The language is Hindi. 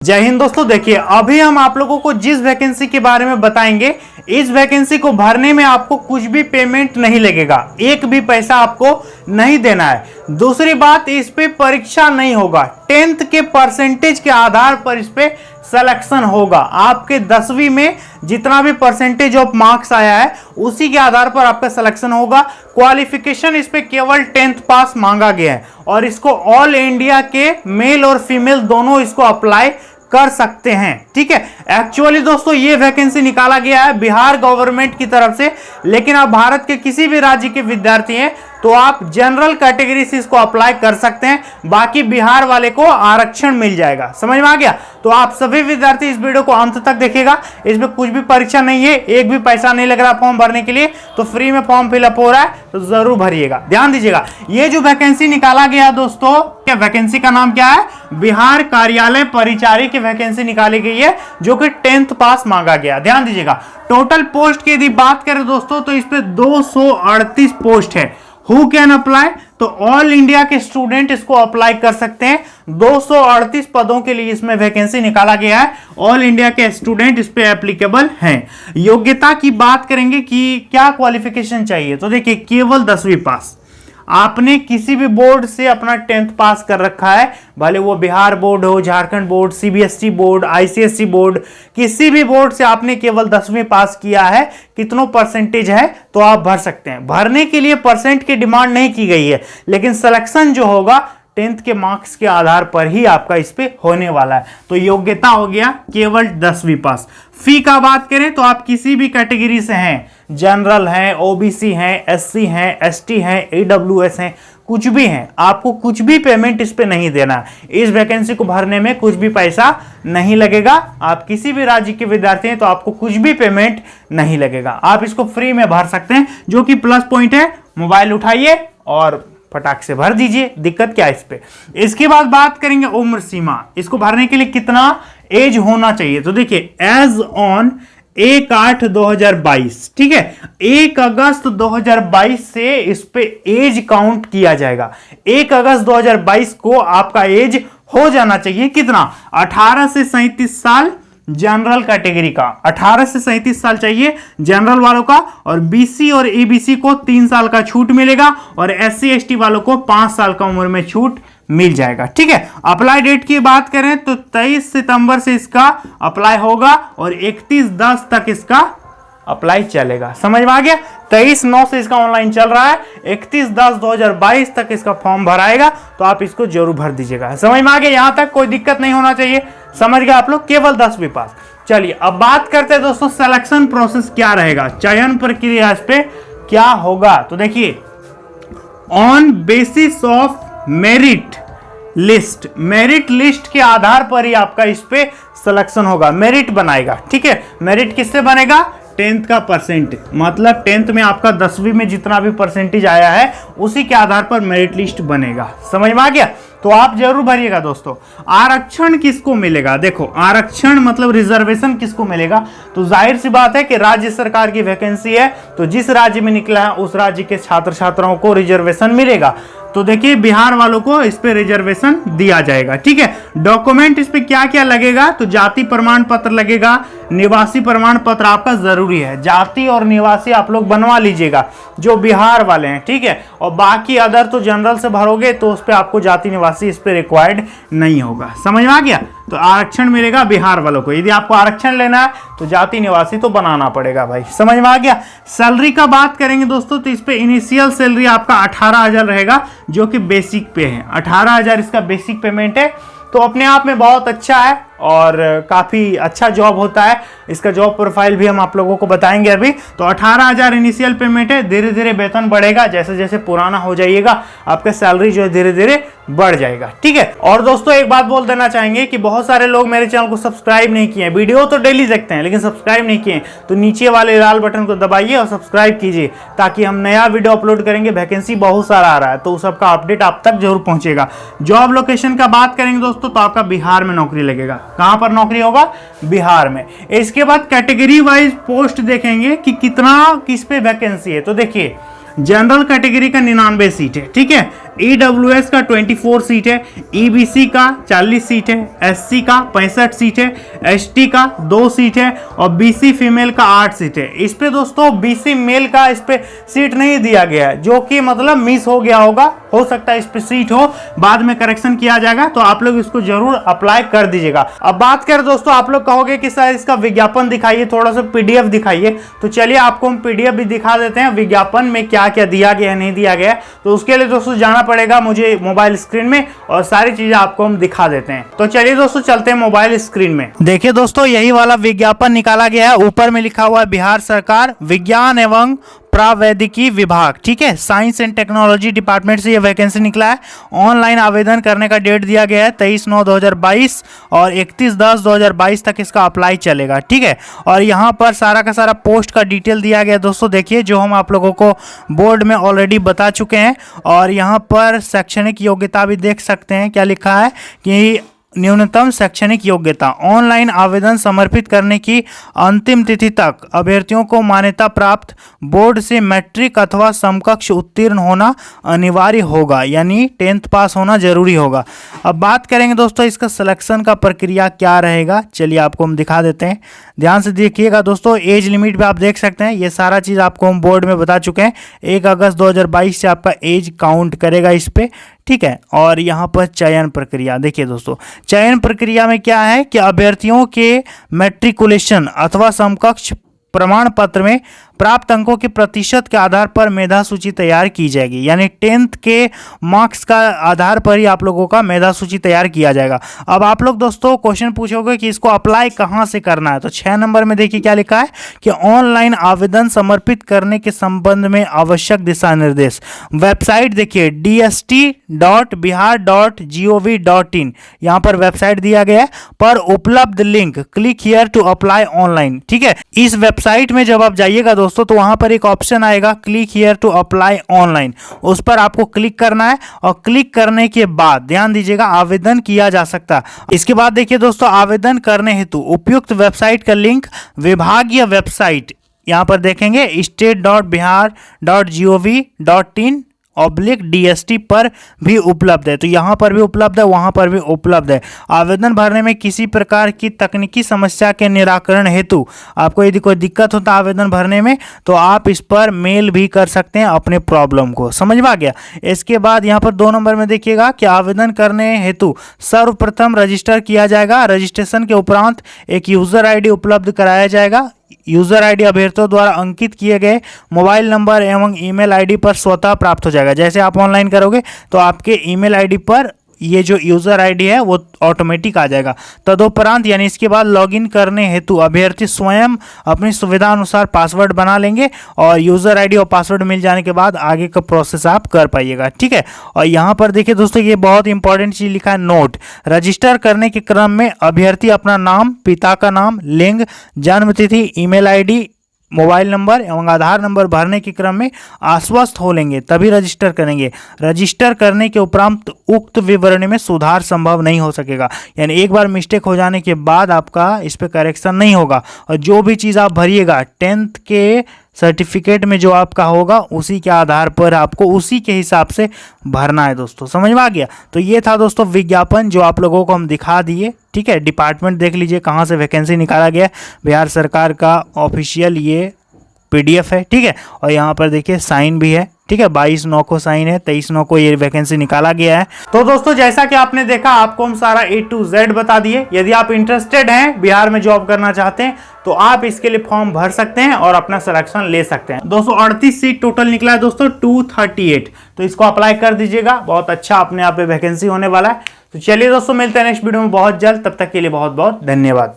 जय हिंद दोस्तों। देखिए अभी हम आप लोगों को जिस वैकेंसी के बारे में बताएंगे, इस वैकेंसी को भरने में आपको कुछ भी पेमेंट नहीं लगेगा, एक भी पैसा आपको नहीं देना है। दूसरी बात, इस पे परीक्षा नहीं होगा, 10th के परसेंटेज के आधार पर इस पे सिलेक्शन होगा। आपके 10वीं में जितना भी परसेंटेज ऑफ मार्क्स आया है उसी के आधार पर आपका सिलेक्शन होगा। क्वालिफिकेशन इस पे केवल 10th पास मांगा गया है और इसको ऑल इंडिया के मेल और फीमेल दोनों इसको अप्लाई कर सकते हैं। ठीक है, एक्चुअली दोस्तों ये वैकेंसी निकाला गया है बिहार गवर्नमेंट की तरफ से, लेकिन आप भारत के किसी भी राज्य के विद्यार्थी हैं तो आप जनरल कैटेगरी से इसको अप्लाई कर सकते हैं, बाकी बिहार वाले को आरक्षण मिल जाएगा। समझ में आ गया? तो आप सभी विद्यार्थी इस वीडियो को अंत तक देखिएगा। इसमें कुछ भी परीक्षा नहीं है, एक भी पैसा नहीं लग रहा फॉर्म भरने के लिए, तो फ्री में फॉर्म फिलअप हो रहा है, तो जरूर भरिएगा। ध्यान दीजिएगा, ये जो वैकेंसी निकाला गया दोस्तों, क्या वैकेंसी का नाम क्या है? बिहार कार्यालय परिचारी की वैकेंसी निकाली गई है, जो कि 10th पास मांगा गया। ध्यान दीजिएगा, टोटल पोस्ट की यदि बात करें दोस्तों तो इस पे 238 पोस्ट है। Who can apply? तो ऑल इंडिया के स्टूडेंट इसको अप्लाई कर सकते हैं। 238 पदों के लिए इसमें वैकेंसी निकाला गया है, ऑल इंडिया के स्टूडेंट इस पे एप्लीकेबल हैं। योग्यता की बात करेंगे कि क्या क्वालिफिकेशन चाहिए, तो देखिए केवल 10वीं पास। आपने किसी भी बोर्ड से अपना 10th पास कर रखा है, भले वो बिहार बोर्ड हो, Jharkhand board, CBSE board, ICSE board, किसी भी बोर्ड से आपने केवल 10वीं पास किया है, कितनों परसेंटेज है तो आप भर सकते हैं। भरने के लिए परसेंट की डिमांड नहीं की गई है, लेकिन सिलेक्शन जो होगा 10th के मार्क्स के आधार पर ही आपका इस पे होने वाला है। तो योग्यता हो गया केवल 10वीं पास। फी का बात करें तो आप किसी भी कैटेगरी से हैं, जनरल हैं, ओबीसी हैं, एससी हैं, एसटी हैं, ईडब्ल्यूएस हैं, कुछ भी हैं, आपको कुछ भी पेमेंट इस पे नहीं देना है। इस वैकेंसी को भरने में कुछ भी पैसा नहीं लगेगा। आप किसी भी राज्य के विद्यार्थी हैं तो आपको कुछ भी पेमेंट नहीं लगेगा, आप इसको फ्री में भर सकते हैं, जो कि प्लस पॉइंट है। मोबाइल उठाइए और फटाक से भर दीजिए, दिक्कत क्या है इस पे। इसके बाद बात करेंगे उम्र सीमा, इसको भरने के लिए कितना एज होना चाहिए, तो देखिए एज ऑन 1/8/2022, ठीक है, 1 अगस्त 2022 से इस पे एज काउंट किया जाएगा। 1 अगस्त 2022 को आपका एज हो जाना चाहिए कितना? 18 से 37 साल जनरल कैटेगरी का, 18 से 37 साल चाहिए जनरल वालों का, और बीसी और एबीसी को 3 साल का छूट मिलेगा, और एससी एसटी वालों को 5 साल का उम्र में छूट मिल जाएगा। ठीक है, अप्लाई डेट की बात करें तो 23 सितंबर से इसका अप्लाई होगा और 31/10 तक इसका अप्लाई चलेगा। समझ में आ गया? 23/9 से इसका ऑनलाइन चल रहा है, 31/10/2022 तक इसका फॉर्म भराएगा, तो आप इसको जरूर भर दीजिएगा। समझ में आ गया? यहां तक कोई दिक्कत नहीं होना चाहिए। समझ गए आप लोग? केवल 10वीं पास। चलिए अब बात करते हैं दोस्तों सिलेक्शन प्रोसेस क्या रहेगा, चयन प्रक्रिया इस पे क्या होगा। तो देखिए on basis of merit list, merit list के आधार पर ही आपका इस पे सिलेक्शन होगा, मेरिट बनाएगा। ठीक है, मेरिट किससे बनेगा? 10th का परसेंट, मतलब 10th में आपका 10वीं में जितना भी परसेंटेज आया है उसी के आधार पर मेरिट लिस्ट बनेगा। समझ में आ गया? तो आप जरूर भरिएगा दोस्तों। आरक्षण किसको मिलेगा? देखो आरक्षण मतलब रिजर्वेशन किसको मिलेगा, तो जाहिर सी बात है कि राज्य सरकार की वैकेंसी है, तो जिस राज्य में निकला है उस राज्य के छात्र छात्राओं को रिजर्वेशन मिलेगा। तो देखिए बिहार वालों को इस पे रिजर्वेशन दिया जाएगा। ठीक है, डॉक्यूमेंट इस पे क्या क्या लगेगा, तो जाति प्रमाण पत्र लगेगा, निवासी प्रमाण पत्र आपका जरूरी है, जाति और निवासी आप लोग बनवा लीजिएगा जो बिहार वाले हैं। ठीक है, और बाकी अदर तो जनरल से भरोगे तो उस पे आपको जाति निवासी इस पे रिक्वायर्ड नहीं होगा। समझ में आ गया? तो आरक्षण मिलेगा बिहार वालों को। यदि आपको आरक्षण लेना है तो जाति निवासी तो बनाना पड़ेगा भाई। समझ में आ गया? सैलरी का बात करेंगे दोस्तों तो इस पे इनिशियल सैलरी आपका 18,000 रहेगा, जो कि बेसिक पे है। 18,000 इसका बेसिक पेमेंट है, तो अपने आप में बहुत अच्छा है और काफ़ी अच्छा जॉब होता है। इसका जॉब प्रोफाइल भी हम आप लोगों को बताएंगे अभी। तो 18,000 इनिशियल पेमेंट है, धीरे धीरे वेतन बढ़ेगा, जैसे जैसे पुराना हो जाइएगा आपका सैलरी जो है धीरे धीरे बढ़ जाएगा। ठीक है, और दोस्तों एक बात बोल देना चाहेंगे कि बहुत सारे लोग मेरे चैनल को सब्सक्राइब नहीं किए हैं, वीडियो तो डेली देखते हैं लेकिन सब्सक्राइब नहीं किए, तो नीचे वाले लाल बटन को दबाइए और सब्सक्राइब कीजिए, ताकि हम नया वीडियो अपलोड करेंगे, वैकेंसी बहुत सारा आ रहा है तो सबका अपडेट आप तक जरूर पहुंचेगा। जॉब लोकेशन का बात करेंगे दोस्तों तो आपका बिहार में नौकरी लगेगा। कहां पर नौकरी होगा? बिहार में। इसके बाद कैटेगरी वाइज पोस्ट देखेंगे कि कितना किस पे वैकेंसी है। तो देखिए जनरल कैटेगरी का 99 सीट है, ठीक है, EWS का 24 सीट है, EBC का 40 सीट है, SC का 65 सीट है, ST का 2 सीट है और BC फीमेल का 8 सीट है। इस पे दोस्तों BC मेल का इस पे सीट नहीं दिया गया है, जो कि मतलब मिस हो गया होगा, हो सकता है इस पे सीट हो, बाद में करेक्शन किया जाएगा, तो आप लोग इसको जरूर अप्लाई कर दीजिएगा। अब बात करें दोस्तों, आप लोग कहोगे कि सर इसका विज्ञापन दिखाइए, थोड़ा सा PDF दिखाइए, तो चलिए आपको हम PDF भी दिखा देते हैं, विज्ञापन में क्या क्या दिया गया है नहीं दिया गया है। तो उसके लिए दोस्तों जाना पड़ेगा मुझे मोबाइल स्क्रीन में और सारी चीजें आपको हम दिखा देते हैं। तो चलिए दोस्तों चलते हैं मोबाइल स्क्रीन में। देखिए दोस्तों, यही वाला विज्ञापन निकाला गया है, ऊपर में लिखा हुआ है बिहार सरकार विज्ञान एवं प्रावैधिकी विभाग, ठीक है, साइंस एंड टेक्नोलॉजी डिपार्टमेंट से ये वैकेंसी निकला है। ऑनलाइन आवेदन करने का डेट दिया गया है 23/9/2022 और 31/10/2022 तक इसका अप्लाई चलेगा, ठीक है। और यहाँ पर सारा का सारा पोस्ट का डिटेल दिया गया है दोस्तों, देखिए जो हम आप लोगों को बोर्ड में ऑलरेडी बता चुके हैं। और यहाँ पर शैक्षणिक योग्यता भी देख सकते हैं, क्या लिखा है कि न्यूनतम शैक्षणिक योग्यता, ऑनलाइन आवेदन समर्पित करने की अंतिम तिथि तक अभ्यर्थियों को मान्यता प्राप्त बोर्ड से मैट्रिक अथवा समकक्ष उत्तीर्ण होना अनिवार्य होगा, यानी 10th पास होना जरूरी होगा। अब बात करेंगे दोस्तों इसका सिलेक्शन का प्रक्रिया क्या रहेगा, चलिए आपको हम दिखा देते हैं, ध्यान से देखिएगा दोस्तों। एज लिमिट भी आप देख सकते हैं, ये सारा चीज़ आपको हम बोर्ड में बता चुके हैं। 1 अगस्त 2022 से आपका एज काउंट करेगा इस पे, ठीक है। और यहाँ पर चयन प्रक्रिया देखिए दोस्तों, चयन प्रक्रिया में क्या है कि अभ्यर्थियों के मैट्रिकुलेशन अथवा समकक्ष प्रमाण पत्र में प्राप्त अंकों के प्रतिशत के आधार पर मेधा सूची तैयार की जाएगी, यानी 10th के मार्क्स का आधार पर ही आप लोगों का मेधा सूची तैयार किया जाएगा। अब आप लोग दोस्तों क्वेश्चन पूछोगे कि इसको अप्लाई कहां से करना है, तो 6 नंबर में देखिए क्या लिखा है कि ऑनलाइन आवेदन समर्पित करने के संबंध में आवश्यक दिशा निर्देश। वेबसाइट देखिए dst.bihar.gov.in, यहाँ पर वेबसाइट दिया गया है, पर उपलब्ध link click here to apply online, ठीक है। इस वेबसाइट में जब आप जाइएगा दोस्तों तो वहां पर एक ऑप्शन आएगा click here to apply online, उस पर आपको क्लिक करना है और क्लिक करने के बाद ध्यान दीजिएगा आवेदन किया जा सकता है। इसके बाद देखिए दोस्तों, आवेदन करने हेतु उपयुक्त वेबसाइट का लिंक विभागीय वेबसाइट यहां पर देखेंगे state.bihar.gov.in DST पर भी उपलब्ध है, तो यहाँ पर भी उपलब्ध है, वहाँ पर भी उपलब्ध है। आवेदन भरने में किसी प्रकार की तकनीकी समस्या के निराकरण हेतु आपको यदि कोई दिक्कत होता है आवेदन भरने में, तो आप इस पर मेल भी कर सकते हैं अपने प्रॉब्लम को, समझ में आ गया। इसके बाद यहाँ पर 2 नंबर में देखिएगा कि आवेदन करने हेतु सर्वप्रथम रजिस्टर किया जाएगा, रजिस्ट्रेशन के उपरांत एक यूजर ID उपलब्ध कराया जाएगा। यूजर ID अभ्यर्थियों द्वारा अंकित किए गए मोबाइल नंबर एवं ईमेल ID पर स्वतः प्राप्त हो जाएगा। जैसे आप ऑनलाइन करोगे तो आपके ईमेल ID पर ये जो यूजर ID है वो ऑटोमेटिक आ जाएगा। तदुपरांत यानी इसके बाद लॉगिन करने हेतु अभ्यर्थी स्वयं अपनी सुविधा अनुसार पासवर्ड बना लेंगे और यूजर ID और पासवर्ड मिल जाने के बाद आगे का प्रोसेस आप कर पाइएगा, ठीक है। और यहाँ पर देखिए दोस्तों, ये बहुत इंपॉर्टेंट चीज लिखा है, नोट, रजिस्टर करने के क्रम में अभ्यर्थी अपना नाम, पिता का नाम, लिंग, जन्म तिथि, ईमेल ID, मोबाइल नंबर एवं आधार नंबर भरने के क्रम में आश्वस्त हो लेंगे तभी रजिस्टर करेंगे। रजिस्टर करने के उपरांत उक्त विवरण में सुधार संभव नहीं हो सकेगा, यानी एक बार मिस्टेक हो जाने के बाद आपका इस पे करेक्शन नहीं होगा। और जो भी चीज़ आप भरिएगा 10th के सर्टिफिकेट में जो आपका होगा उसी के आधार पर आपको उसी के हिसाब से भरना है दोस्तों, समझ में आ गया। तो ये था दोस्तों विज्ञापन जो आप लोगों को हम दिखा दिए, ठीक है। डिपार्टमेंट देख लीजिए कहाँ से वैकेंसी निकाला गया, बिहार सरकार का ऑफिशियल ये PDF है, ठीक है। और यहाँ पर देखिए साइन भी है, ठीक है, 22/9 को साइन है, 23/9 को ये वैकेंसी निकाला गया है। तो दोस्तों जैसा कि आपने देखा, आपको हम सारा A to Z बता दिए। यदि आप इंटरेस्टेड हैं, बिहार में जॉब करना चाहते हैं, तो आप इसके लिए फॉर्म भर सकते हैं और अपना सिलेक्शन ले सकते हैं। 238 सीट टोटल निकला है दोस्तों, 238, तो इसको अप्लाई कर दीजिएगा, बहुत अच्छा अपने आप पे वैकेंसी होने वाला है। तो चलिए दोस्तों, मिलते हैं नेक्स्ट वीडियो में बहुत जल्द, तब तक के लिए बहुत बहुत धन्यवाद।